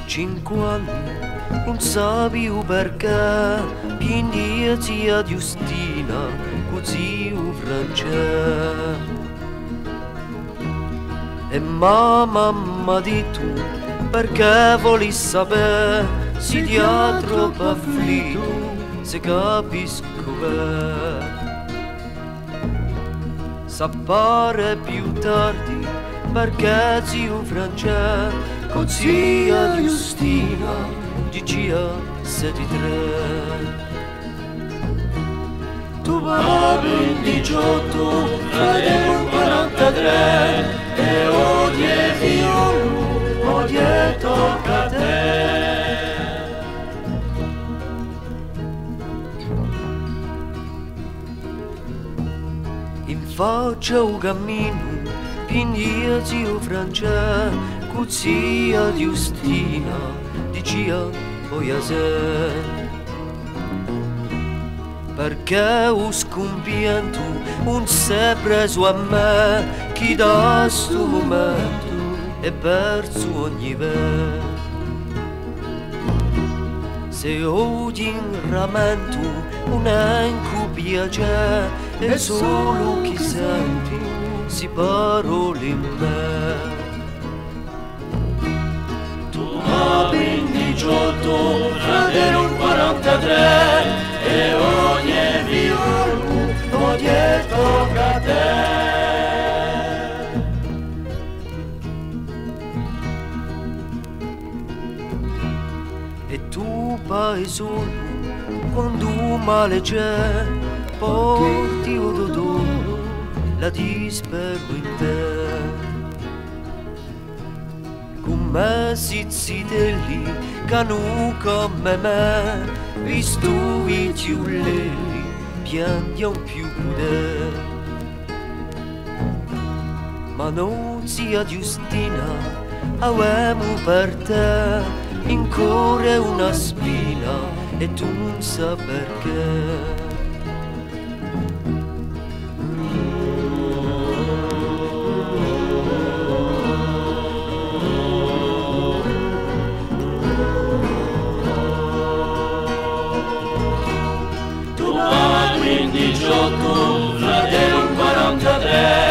5 anni, non sapevo perché, quindi zia Giustina, con zio Francesco. E mamma m'ha detto, perché voli sapere, se ti ha troppo afflitto, se capisco bene. S'appare più tardi, perché zio Francesco, con zia Giustina, diceva 73. Tu papi 18, fratello 43, e odie figliolo, odie tocca a te. In faccia un cammino, quindi zio Francesco, con zia Giustina, diceva poi a sé. Perché un scompianto non si è preso a me, chi da sto momento è perso ogni vero. Se oggi in ramento non è in piacere, è solo chi senti si parole in me. Tu papi 18, fratello 43, e ogni violo, ogni tocca a te. E tu vai solo quando male c'è, porti un dolore, la dispero in te. Come si zitelli, che non come me, visto i ciulelli, piangiamo più potere. Ma non zia Giustina, avemo per te, in cuore una spina, e tu non sai perché. Tu papi 18, fratello 43,